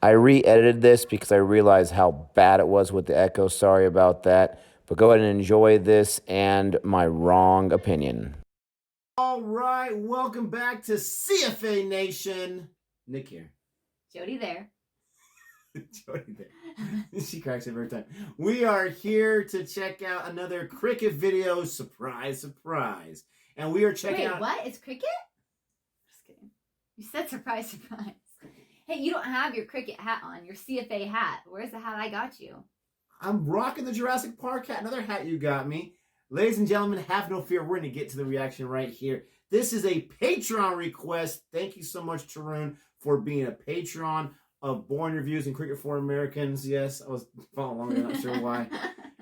I re-edited this because I realized how bad it was with the echo. Sorry about that. But go ahead and enjoy this and my wrong opinion. All right, welcome back to CFA Nation. Nick here. Jodi there. Jodi there. She cracks up every time. We are here to check out another cricket video. Surprise, surprise. And we are checking out... Wait, what? It's cricket? Just kidding. You said surprise, surprise. Hey, you don't have your cricket hat on, your CFA hat. Where's the hat I got you? I'm rocking the Jurassic Park hat, another hat you got me. Ladies and gentlemen, have no fear. We're going to get to the reaction right here. This is a Patron request. Thank you so much, Tarun, for being a patron of Boring Reviews and Cricket for Americans. Yes, I was following along. I'm not sure why.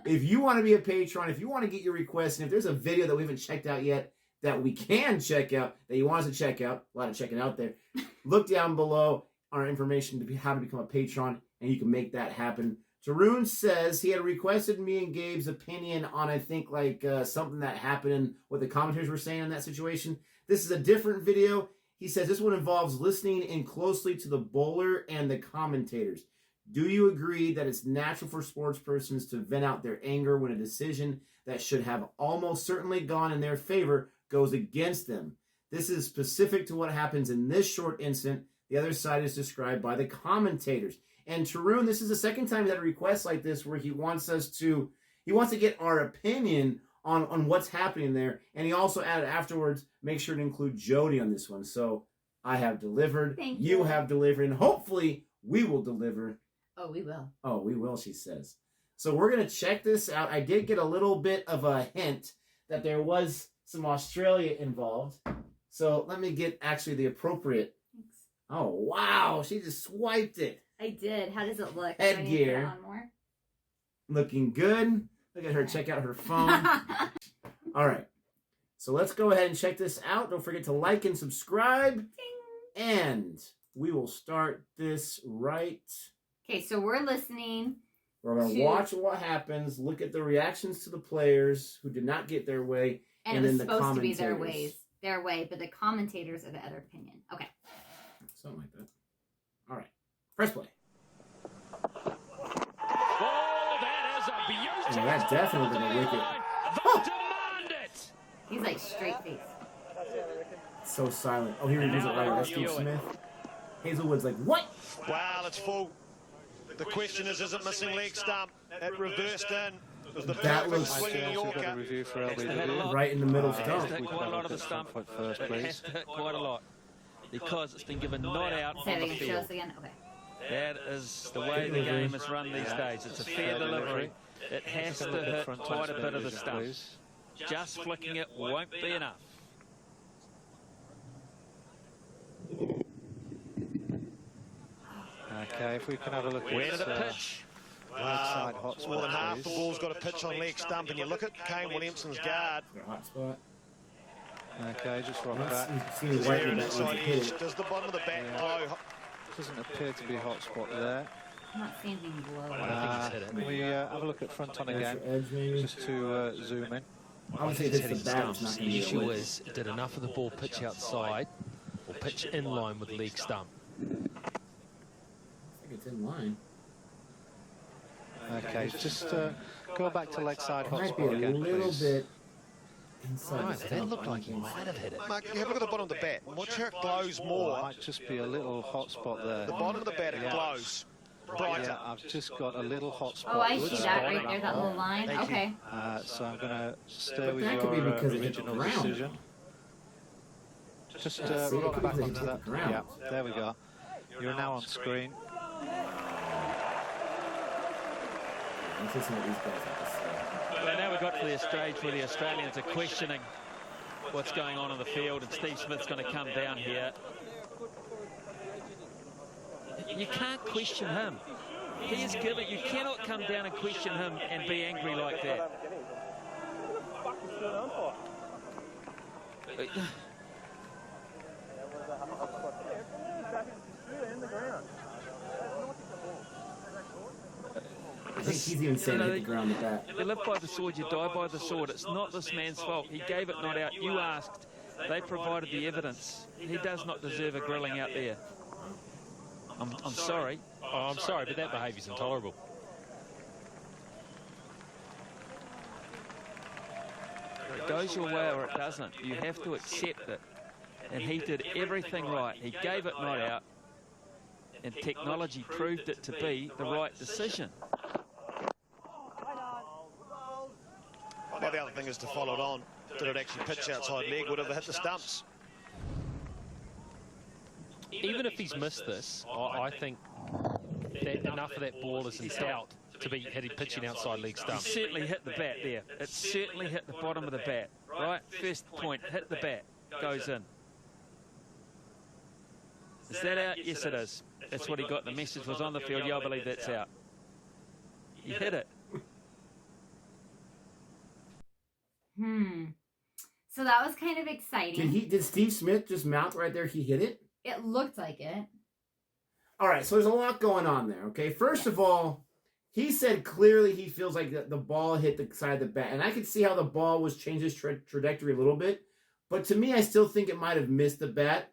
If you want to be a patron, if you want to get your requests, and if there's a video that we haven't checked out yet that we can check out, that you want us to check out, a lot of checking out there, look down below our information to how to become a patron, and you can make that happen. Tarun says he had requested me and Gabe's opinion on, I think, like something that happened and what the commentators were saying in that situation. This is a different video. He says this one involves listening in closely to the bowler and the commentators. Do you agree that it's natural for sports persons to vent out their anger when a decision that should have almost certainly gone in their favor goes against them? This is specific to what happens in this short incident. The other side is described by the commentators. And Tarun, this is the second time that a request like this where he wants to get our opinion on what's happening there. And he also added afterwards, make sure to include Jodi on this one. So I have delivered. Thank you. You have delivered. And hopefully we will deliver. Oh, we will. Oh, we will, she says. So we're going to check this out. I did get a little bit of a hint that there was some Australia involved. So let me get actually the appropriate. Thanks. Oh, wow. She just swiped it. I did. How does it look? Headgear. On more? Looking good. Look at her. Check out her phone. All right. So let's go ahead and check this out. Don't forget to like and subscribe. Ding. And we will start this right. Okay, so we're listening. We're going to watch what happens, look at the reactions to the players who did not get their way, and then it was the supposed to be commentators. their way, but the commentators are the other opinion. Okay. Something like that. All right. Press play. Oh, that is a beautiful. Oh, that definitely didn't wicket. Demand it. He's like straight face. So silent. Oh, he reviews it right. That's Steve Smith. Hazelwood's like, what? Well, it's full. The question is it missing leg stump? It reversed in. It was the That perfect looks- swinging Yorker. Review for LBW. Right in the middle stump. Hit quite a lot of the stump. First, It please. has to hit quite a lot because it's been given not out Say on it the again. Show field. us again. Okay. That is the way the game is run these days. It's a fair delivery. It has to hit quite a bit of the stump. Just flicking it won't be enough. Okay, if we can have a look Where at did it pitch? side hot More than spot, half the please. ball's got a pitch on leg stump, and you look at Kane Williamson's guard. Hot spot. Okay, just rock back. You see Is right there in an that inside one hit edge? it. Does the bottom of the bat glow? Doesn't appear to be a hot spot there. I'm not seeing anything glow. Can we have a look at front on again, Extra edge maybe. just to zoom in. I would say this is the bat. It's not The going to be a issue win. is, did enough of the ball pitch outside or pitch in line with leg stump? I think it's in line. Okay, just go back to leg side It hot might be spot a again, little please. bit inside Right, the it stump. looked like he might have hit it. Mark, you have a look at the bottom of the bat. Watch how it glows It more. might just be a little hot spot there. The bottom of the bat, it Yeah. glows brighter. Yeah, I've just got a little hot spot. Oh, I with see the that spot right on there, that hole. little line. Thank you. Okay. So I'm going to stay But with that could be your because it hit the original ground. decision. Just See, it rock could back be onto hit that. the ground. Yeah, there we go. You're now on screen. Let's listen to what these guys have to say. Well, now we've got to the stage where the Australians are questioning what's going on in the field, and Steve Smith's going to come down here. You can't question him. He is giving. You cannot come down and question him and be angry like that. I think he's even saying hit the ground with that. You live by the sword, you die by the sword. It's not this man's fault. He gave it not out. You asked. They provided the evidence. He does not deserve a grilling out there. I'm sorry. Oh, I'm sorry, but that behaviour's intolerable. It goes your way or it doesn't. You have to accept it. And he did everything right. He gave it not out. And technology proved it to be the right decision. Well, the other thing is to follow it on. Did it actually pitch outside leg? Would it have hit the stumps? Even if he's missed this, I think that enough of that ball is in doubt to be had he pitching outside leg He stump. certainly hit the bat there. It certainly hit the bottom of the bat. Right? First point, hit the bat. Goes in. Is that out? Yes, it is. That's what he got. The message was on the field. Yeah, I believe that's out. He hit it. So that was kind of exciting. Did Steve Smith just mouth right there? He hit it? It looked like it. All right, so there's a lot going on there, okay? First of all, he said clearly he feels like the ball hit the side of the bat, and I could see how the ball was changing its trajectory a little bit, but to me, I still think it might have missed the bat.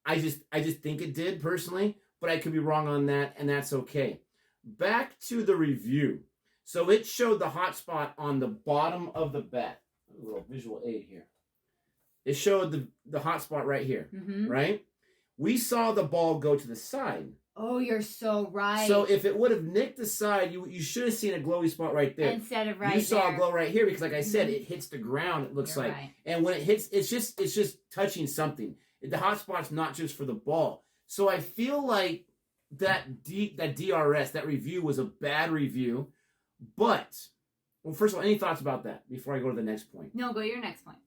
I just think it did, personally, but I could be wrong on that, and that's okay. Back to the review. So it showed the hot spot on the bottom of the bat. A little visual aid here. It showed the hot spot right here, right? We saw the ball go to the side. Oh, you're so right. So if it would have nicked the side, you should have seen a glowy spot right there. Instead of right You saw there. a glow right here because, like I said, it hits the ground, it looks You're like. right. And when it hits, it's just touching something. The hot spot's not just for the ball. So I feel like that DRS, that review was a bad review. But, well, first of all, any thoughts about that before I go to the next point? No, go to your next point.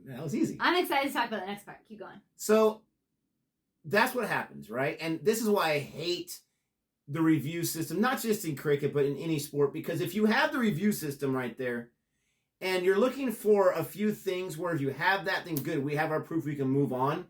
That was easy. I'm excited to talk about the next part. Keep going. So that's what happens, right? And this is why I hate the review system, not just in cricket, but in any sport, because if you have the review system right there and you're looking for a few things where if you have that, then good, we have our proof, we can move on.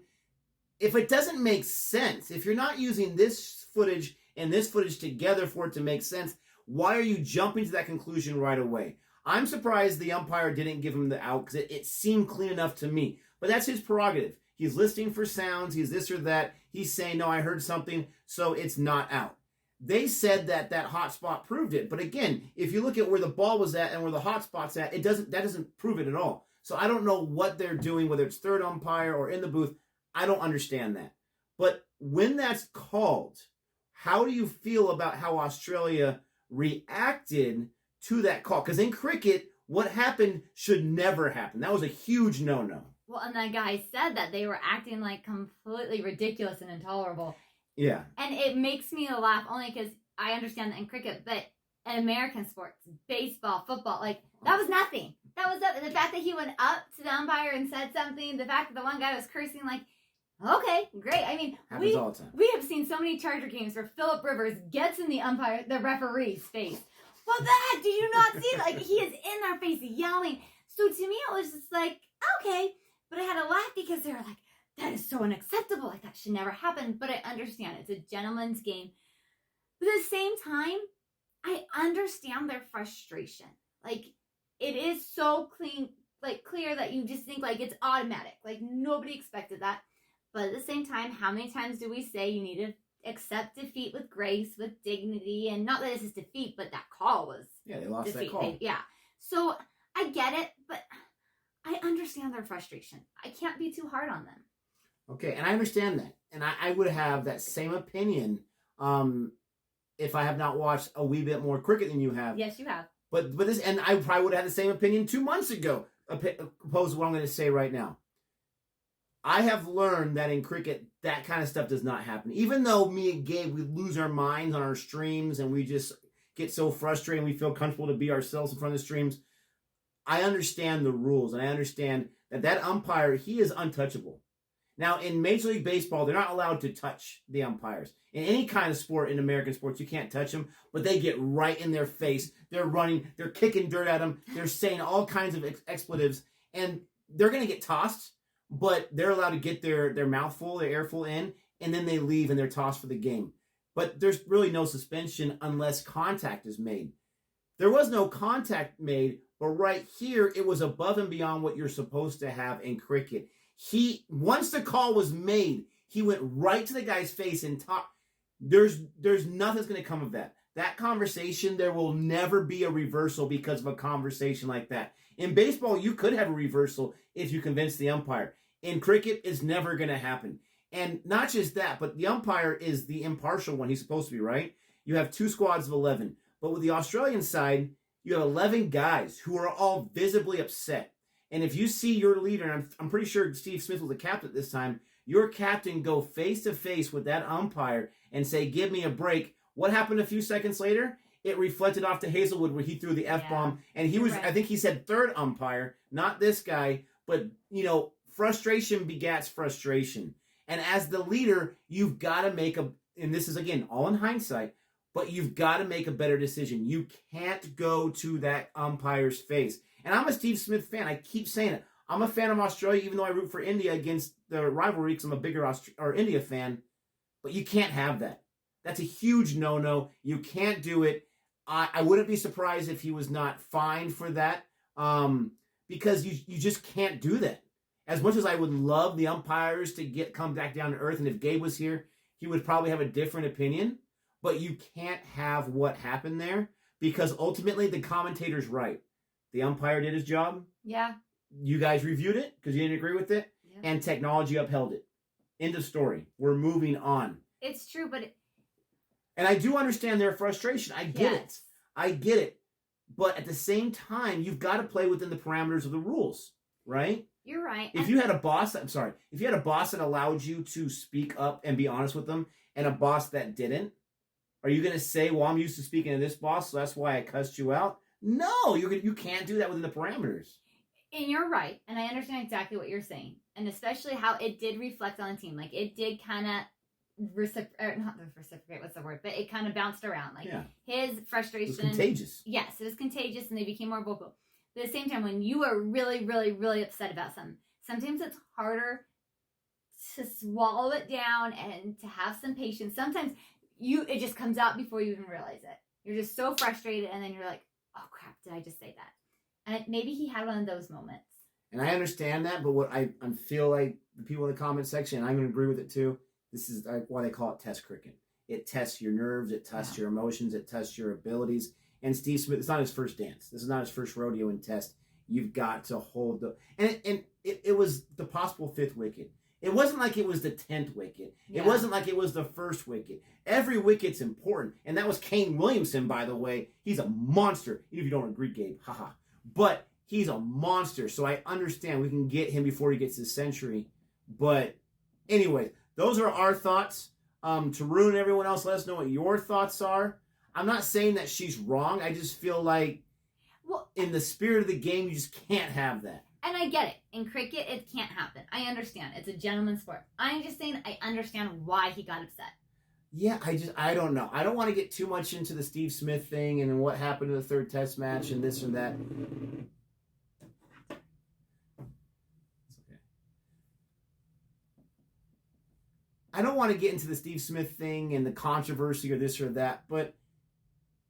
If it doesn't make sense, if you're not using this footage and this footage together for it to make sense, why are you jumping to that conclusion right away? I'm surprised the umpire didn't give him the out because it seemed clean enough to me. But that's his prerogative. He's listening for sounds. He's this or that. He's saying, no, I heard something, so it's not out. They said that hot spot proved it. But again, if you look at where the ball was at and where the hot spot's at, that doesn't prove it at all. So I don't know what they're doing, whether it's third umpire or in the booth. I don't understand that. But when that's called, how do you feel about how Australia reacted to that call? Because in cricket, what happened should never happen. That was a huge no-no. Well, and that guy said that they were acting like completely ridiculous and intolerable. Yeah. And it makes me laugh only because I understand that in cricket, but in American sports, baseball, football, like, that was nothing. That was up. The fact that he went up to the umpire and said something, the fact that the one guy was cursing, like, okay, great. I mean, Happens all the time. we have seen so many Charger games where Phillip Rivers gets in the referee's face. What the heck? Did you not see? Like, he is in their face yelling. So to me, it was just like, okay. But I had to laugh because they were like, that is so unacceptable. Like, that should never happen. But I understand it's a gentleman's game. But at the same time, I understand their frustration. Like, it is so clear that you just think, like, it's automatic. Like, nobody expected that. But at the same time, how many times do we say you need to accept defeat with grace, with dignity? And not that this is defeat, but that call was they lost defeat. that call. So I get it, but I understand their frustration. I can't be too hard on them. Okay, and I understand that. And I would have that same opinion if I have not watched a wee bit more cricket than you have. Yes, you have. But this, and I probably would have had the same opinion 2 months ago, opposed to what I'm going to say right now. I have learned that in cricket, that kind of stuff does not happen. Even though me and Gabe, we lose our minds on our streams and we just get so frustrated and we feel comfortable to be ourselves in front of the streams, I understand the rules and I understand that umpire, he is untouchable. Now, in Major League Baseball, they're not allowed to touch the umpires. In any kind of sport, in American sports, you can't touch them, but they get right in their face. They're running, they're kicking dirt at them, they're saying all kinds of expletives, and they're going to get tossed, but they're allowed to get their mouthful, their airful in, and then they leave and they're tossed for the game. But there's really no suspension unless contact is made. There was no contact made, but right here, it was above and beyond what you're supposed to have in cricket. Once the call was made, he went right to the guy's face and There's nothing's going to come of that. That conversation, there will never be a reversal because of a conversation like that. In baseball, you could have a reversal if you convince the umpire. In cricket, it's never going to happen. And not just that, but the umpire is the impartial one. He's supposed to be, right? You have 2 squads of 11. But with the Australian side, you have 11 guys who are all visibly upset. And if you see your leader, and I'm pretty sure Steve Smith was the captain at this time, your captain go face-to-face with that umpire and say, give me a break. What happened a few seconds later? It reflected off to Hazelwood where he threw the F-bomb. And he was, right. I think he said third umpire, not this guy. But, frustration begats frustration. And as the leader, you've got to make and this is, again, all in hindsight, but you've got to make a better decision. You can't go to that umpire's face. And I'm a Steve Smith fan. I keep saying it. I'm a fan of Australia, even though I root for India against the rivalry because I'm a bigger India fan. But you can't have that. That's a huge no-no. You can't do it. I wouldn't be surprised if he was not fined for that because you just can't do that. As much as I would love the umpires to come back down to earth, and if Gabe was here, he would probably have a different opinion. But you can't have what happened there because ultimately the commentator's right. The umpire did his job. Yeah. You guys reviewed it because you didn't agree with it, Yeah. and technology upheld it. End of story. We're moving on. It's true, but And I do understand their frustration. I get it. I get it. But at the same time, you've got to play within the parameters of the rules, right? You're right. If you had a boss that allowed you to speak up and be honest with them, and a boss that didn't, are you going to say, well, I'm used to speaking to this boss, so that's why I cussed you out? No, you can't do that within the parameters. And you're right. And I understand exactly what you're saying. And especially how it did reflect on the team. Like, it did kind of not reciprocate, what's the word? But it kind of bounced around. Like, his frustration. It was contagious. Yes, it was contagious, and they became more vocal. But at the same time, when you are really, really, really upset about something, sometimes it's harder to swallow it down and to have some patience. Sometimes it just comes out before you even realize it. You're just so frustrated, and then you're like, oh, crap, did I just say that? And maybe he had one of those moments. And I understand that, but what I feel like the people in the comment section, and I'm going to agree with it too, this is why they call it test cricket. It tests your nerves, it tests your emotions, it tests your abilities. And Steve Smith, it's not his first dance. This is not his first rodeo and test. You've got to hold it was the possible 5th wicket. It wasn't like it was the 10th wicket. Yeah. It wasn't like it was the first wicket. Every wicket's important. And that was Kane Williamson, by the way. He's a monster. Even if you don't agree, Gabe. Haha. But he's a monster. So I understand we can get him before he gets his century. But anyway, those are our thoughts. Tarun and everyone else, let us know what your thoughts are. I'm not saying that she's wrong. I just feel like in the spirit of the game, you just can't have that. And I get it. In cricket, it can't happen. I understand. It's a gentleman's sport. I'm just saying I understand why he got upset. Yeah, I don't know. I don't want to get too much into the Steve Smith thing and what happened in the 3rd test match and this and that. It's okay. I don't want to get into the Steve Smith thing and the controversy or this or that, but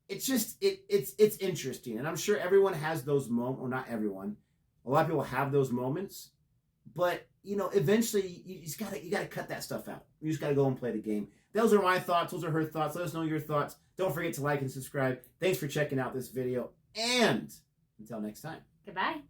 it's just it's interesting. And I'm sure everyone has those moments, or not everyone. A lot of people have those moments, but eventually you gotta cut that stuff out. You just gotta go and play the game. Those are my thoughts. Those are her thoughts. Let us know your thoughts. Don't forget to like and subscribe. Thanks for checking out this video, and until next time. Goodbye.